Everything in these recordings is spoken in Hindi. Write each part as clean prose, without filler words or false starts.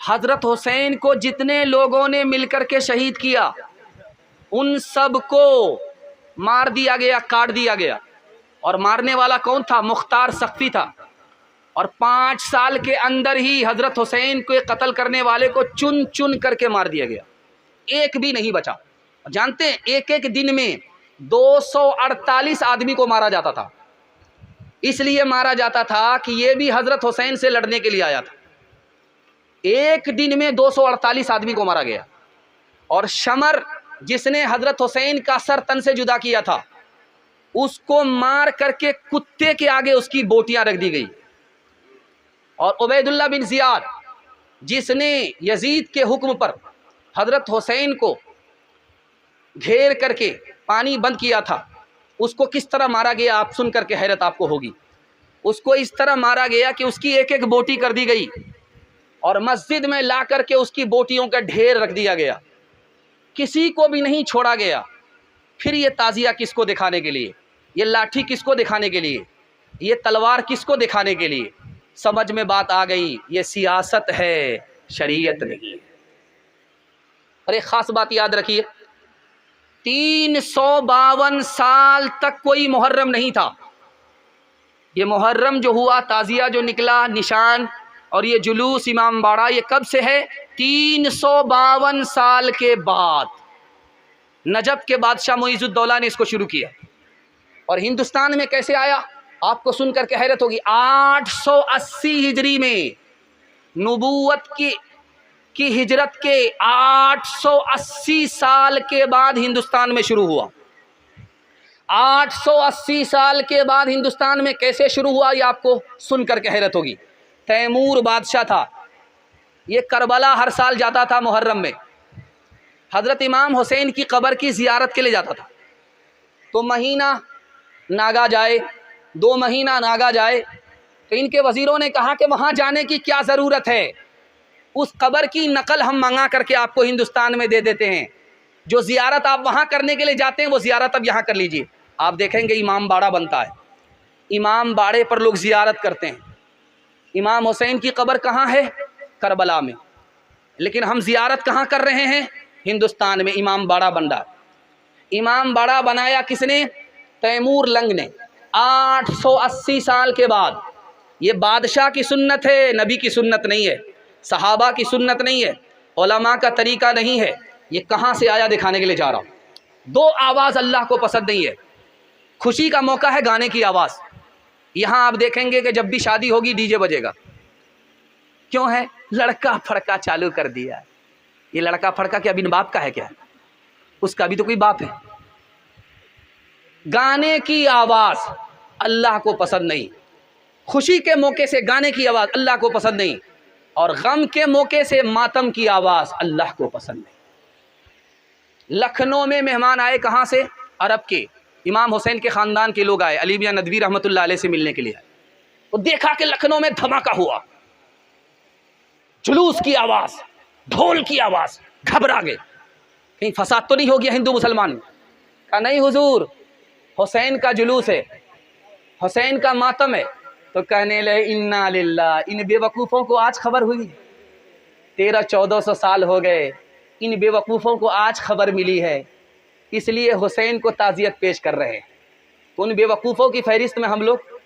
हजरत हुसैन को जितने लोगों ने मिलकर के शहीद किया उन सब को मार दिया गया, काट दिया गया। और मारने वाला कौन था? मुख्तार सख्फी था। और 5 साल के अंदर ही हजरत हुसैन को कत्ल करने वाले को चुन चुन करके मार दिया गया, एक भी नहीं बचा। जानते हैं एक एक दिन में 248 आदमी को मारा जाता था। इसलिए मारा जाता था कि ये भी हजरत हुसैन से लड़ने के लिए आया था। एक दिन में 248 आदमी को मारा गया। और शमर जिसने हजरत हुसैन का सर तन से जुदा किया था उसको मार करके कुत्ते के आगे उसकी बोटियां रख दी गई। और उबैदुल्लाह बिन जियाद जिसने यजीद के हुक्म पर हजरत हुसैन को घेर करके पानी बंद किया था, उसको किस तरह मारा गया आप सुन करके हैरत आपको होगी। उसको इस तरह मारा गया कि उसकी एक एक बोटी कर दी गई और मस्जिद में ला करके उसकी बोटियों का ढेर रख दिया गया, किसी को भी नहीं छोड़ा गया। फिर ये ताज़िया किसको दिखाने के लिए, ये लाठी किसको दिखाने के लिए, ये तलवार किसको दिखाने के लिए? समझ में बात आ गई, ये सियासत है, शरीयत नहीं है। और एक ख़ास बात याद रखिए, 352 साल तक कोई मुहर्रम नहीं था। ये मुहर्रम जो हुआ, ताज़िया जो निकला, निशान और ये जुलूस इमाम बाड़ा, ये कब से है? 352 साल के बाद नजब के बादशाह मुइज़ुद्दौला ने इसको शुरू किया। और हिंदुस्तान में कैसे आया आपको सुनकर के हैरत होगी। 880 हिजरी में नबूवत की हिजरत के 880 साल के बाद हिंदुस्तान में शुरू हुआ। 880 साल के बाद हिंदुस्तान में कैसे शुरू हुआ ये आपको सुनकर के हैरत होगी। तैमूर बादशाह था, ये करबला हर साल जाता था मुहर्रम में, हज़रत इमाम हुसैन की कब्र की ज़ियारत के लिए जाता था। तो महीना नागा जाए, 2 महीना नागा जाए, तो इनके वज़ीरों ने कहा कि वहाँ जाने की क्या ज़रूरत है, उस कब्र की नकल हम मंगा करके आपको हिंदुस्तान में दे देते हैं। जो ज़ियारत आप वहाँ करने के लिए जाते हैं वो ज़ियारत अब यहाँ कर लीजिए। आप देखेंगे इमाम बाड़ा बनता है, इमाम बाड़े पर लोग ज़ियारत करते हैं। इमाम हुसैन की कब्र कहाँ है? करबला में। लेकिन हम ज़ियारत कहाँ कर रहे हैं? हिंदुस्तान में। इमाम बाड़ा बन रहा। इमाम बाड़ा बनाया किसने? तैमूर लंग ने। 880 साल के बाद। ये बादशाह की सुन्नत है, नबी की सुन्नत नहीं है, सहाबा की सुन्नत नहीं है, उलमा का तरीका नहीं है। ये कहाँ से आया दिखाने के लिए जा रहा हूँ। 2 आवाज़ अल्लाह को पसंद नहीं है। खुशी का मौका है गाने की आवाज़। यहाँ आप देखेंगे कि जब भी शादी होगी डीजे बजेगा। क्यों है? लड़का फड़का चालू कर दिया है। ये लड़का फड़का क्या बिन बाप का है क्या? उसका भी तो कोई बाप है। गाने की आवाज़ अल्लाह को पसंद नहीं। खुशी के मौके से गाने की आवाज़ अल्लाह को पसंद नहीं, और गम के मौके से मातम की आवाज़ अल्लाह को पसंद नहीं। लखनऊ में मेहमान आए, कहाँ से? अरब के। इमाम हुसैन के ख़ानदान के लोग आए, अली मियां नदवी रहमतुल्लाह अलैह से मिलने के लिए आए। वो देखा कि लखनऊ में धमाका हुआ, जुलूस की आवाज़, ढोल की आवाज़, घबरा गए, कहीं फसाद तो नहीं हो गया हिंदू मुसलमान में। कहा नहीं हुजूर, हुसैन का जुलूस है, हुसैन का मातम है। तो कहने लगे इन्ना लिल्लाह। इन बेवकूफ़ों को आज खबर हुई, 1300-1400 साल हो गए, इन बेवकूफ़ों को आज खबर मिली है, इसलिए हुसैन को ताज़ियत पेश कर रहे हैं। तो उन बेवकूफ़ों की फहरिस्त में हम लोग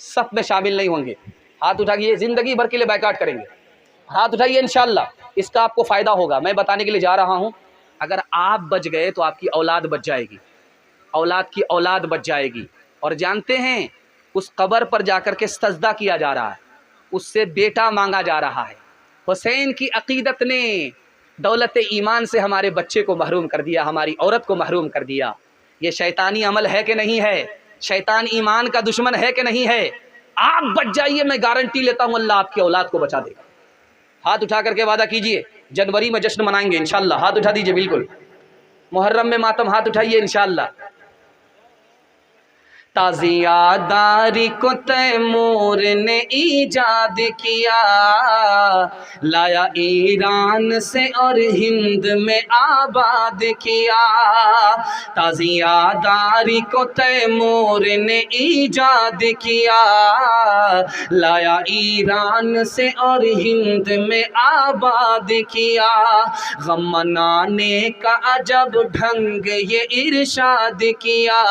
सब में शामिल नहीं होंगे। हाथ उठाइए, ज़िंदगी भर के लिए बैकाट करेंगे। हाथ उठाइए, इंशाअल्लाह इसका आपको फ़ायदा होगा। मैं बताने के लिए जा रहा हूँ, अगर आप बच गए तो आपकी औलाद बच जाएगी, औलाद की औलाद बच जाएगी। और जानते हैं उस कब्र पर जाकर के सजदा किया जा रहा है, उससे बेटा मांगा जा रहा है। हुसैन की अकीदत ने दौलत ईमान से हमारे बच्चे को महरूम कर दिया, हमारी औरत को महरूम कर दिया। ये शैतानी अमल है कि नहीं है? शैतान ईमान का दुश्मन है कि नहीं है? आप बच जाइए, मैं गारंटी लेता हूँ अल्लाह आपकी औलाद को बचा देगा। हाथ उठा करके वादा कीजिए, जनवरी में जश्न मनाएंगे इंशाअल्लाह। हाथ उठा दीजिए, बिल्कुल। मुहर्रम में मातम, हाथ उठाइए इंशाअल्लाह। ताज़ियादारी को तैमूर ने ईजाद किया, लाया ईरान से और हिंद में आबाद किया। ताज़ियादारी को तैमूर ने ईजाद किया, लाया ईरान से और हिंद में आबाद किया। गम मनाने का अजब ढंग ये इरशाद किया,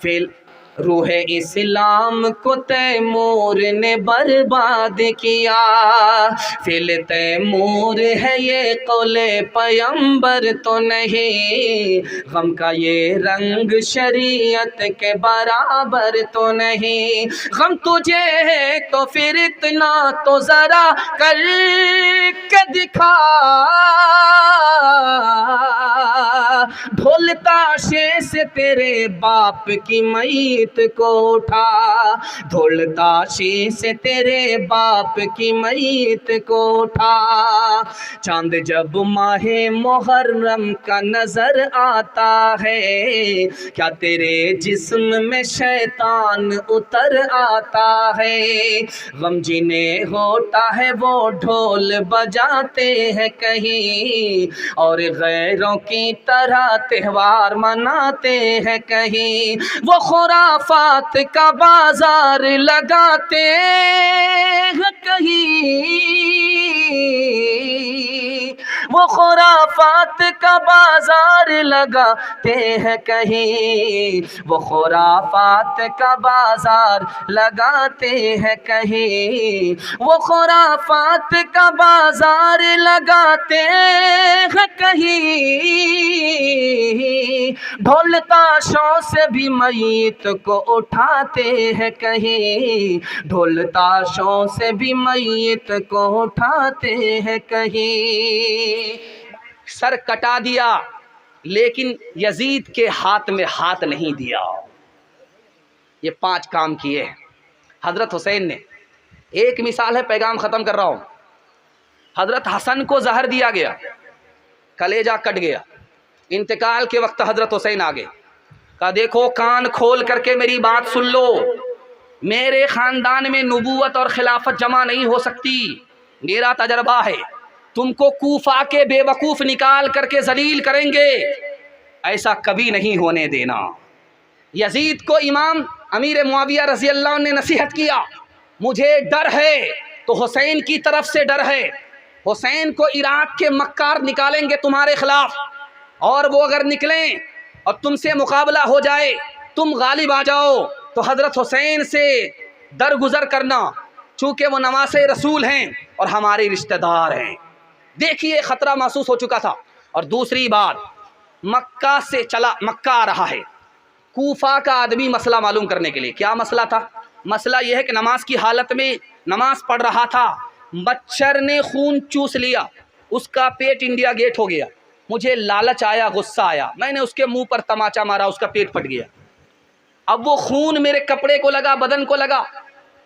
फिर रूह इस्लाम को तैमूर ने बर्बाद किया। फिर तैमूर है ये कौले पैगंबर तो नहीं, गम का ये रंग शरीयत के बराबर तो नहीं। गम तुझे है तो फिर इतना तो ज़रा कर के दिखा, ढोल ताशे से तेरे बाप की मैयत को उठा, ढोल ताशे से तेरे बाप की मैयत को उठा। चांद जब माहे मुहर्रम का नजर आता है, क्या तेरे जिस्म में शैतान उतर आता है। गम जिन्हें होता है वो ढोल बजाते हैं कहीं, और गैरों की तरह त्योहार मनाते हैं कहीं। वो खुराफात का बाजार लगाते हैं कहीं, वो खुराफात का बाजार लगाते हैं कहीं, वो खुराफात का बाजार लगाते हैं कहीं, वो खुराफात का बाजार लगाते हैं कहीं। ढोल ताशों से भी मैयत को उठाते हैं कहीं, ढोल ताशों से भी मैयत को उठाते हैं कहीं। सर कटा दिया लेकिन यजीद के हाथ में हाथ नहीं दिया। ये 5 काम किए हजरत हुसैन ने। एक मिसाल है, पैगाम ख़त्म कर रहा हूँ। हजरत हसन को जहर दिया गया, कलेजा कट गया, इंतकाल के वक्त हजरत हुसैन आ गए, कहा देखो कान खोल करके मेरी बात सुन लो, मेरे ख़ानदान में नबूवत और खिलाफत जमा नहीं हो सकती, मेरा तजर्बा है, तुमको कूफा के बेवकूफ़ निकाल करके जलील करेंगे, ऐसा कभी नहीं होने देना। यजीद को इमाम अमीर मुआविया रज़ी अल्लाह ने नसीहत किया, मुझे डर है तो हुसैन की तरफ से डर है, हुसैन को इराक़ के मक्कार निकालेंगे तुम्हारे ख़िलाफ़, और वो अगर निकलें और तुमसे मुकाबला हो जाए, तुम गालिब आ जाओ, तो हज़रत हुसैन से दरगुजर करना, चूँकि वो नवासे रसूल हैं और हमारे रिश्तेदार हैं। देखिए ख़तरा महसूस हो चुका था। और दूसरी बात, मक्का से चला, मक्का आ रहा है, कूफा का आदमी मसला मालूम करने के लिए। क्या मसला था? मसला यह है कि नमाज की हालत में नमाज पढ़ रहा था, मच्छर ने खून चूस लिया, उसका पेट इंडिया गेट हो गया। मुझे लालच आया, गुस्सा आया, मैंने उसके मुंह पर तमाचा मारा, उसका पेट फट गया। अब वो खून मेरे कपड़े को लगा, बदन को लगा।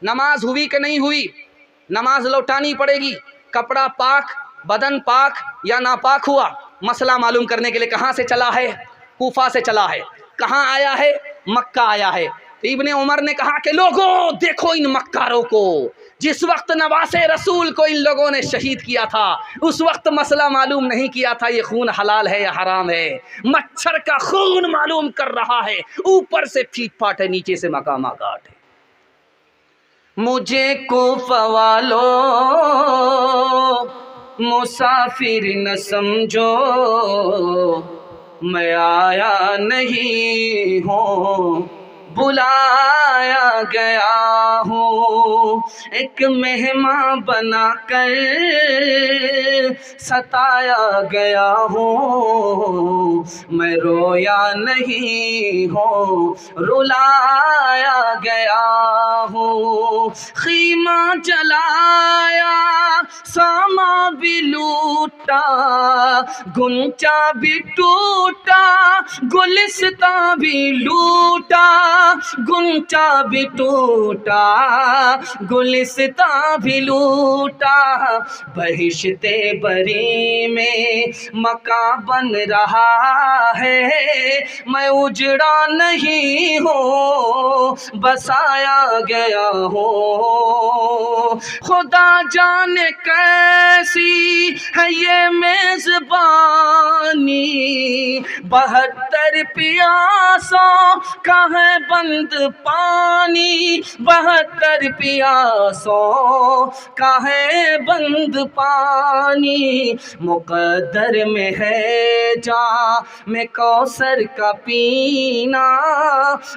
नमाज हुई कि नहीं हुई? नमाज लौटानी पड़ेगी। कपड़ा पाक, बदन पाक या नापाक हुआ? मसला मालूम करने के लिए कहाँ से चला है? कूफा से चला है। कहाँ आया है? मक्का आया है। तो इब्ने उमर ने कहा कि लोगों देखो इन मक्कारों को, जिस वक्त नवासे रसूल को इन लोगों ने शहीद किया था, उस वक्त मसला मालूम नहीं किया था ये खून हलाल है या हराम है। मच्छर का खून मालूम कर रहा है, ऊपर से फीट फाट है, नीचे से मकामा काट है। मुझे कूफा वालो मुसाफिर न समझो, मैं आया नहीं हूँ, बुलाया गया हूँ। एक मेहमान बना कर सताया गया हूँ, मैं रोया नहीं हूँ, रुलाया गया हूँ। खीमा जलाया, सामा भी लूटा, गुंचा भी टूटा, गुलिस्तां भी लूटा, गुंचा भी टूटा, गुलिस्तां भी लूटा। बहिश्ते बरी में मकान बन रहा है, मैं उजड़ा नहीं हूँ, बसाया गया हूँ। खुदा जाने कैसी है ये मेजबानी, 72 प्यासों का है बंद पानी, 72 प्यासों का है बंद पानी। मुकद्दर में है जाम कौसर का पीना,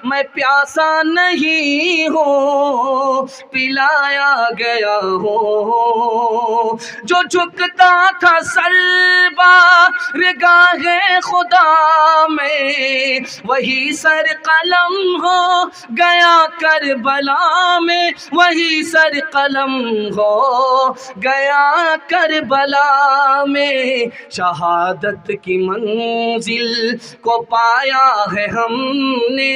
मैं प्यासा नहीं हूँ, पिलाया गया हूँ। जो झुकता था सलबा रिगाहे खुदा में, वही सर कलम हो गया करबला में, वही सर कलम हो गया करबला में। शहादत की मंजिल को पाया है हमने,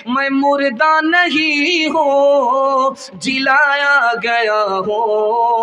मैं मुर्दा नहीं हूँ, जिलाया गया हूँ।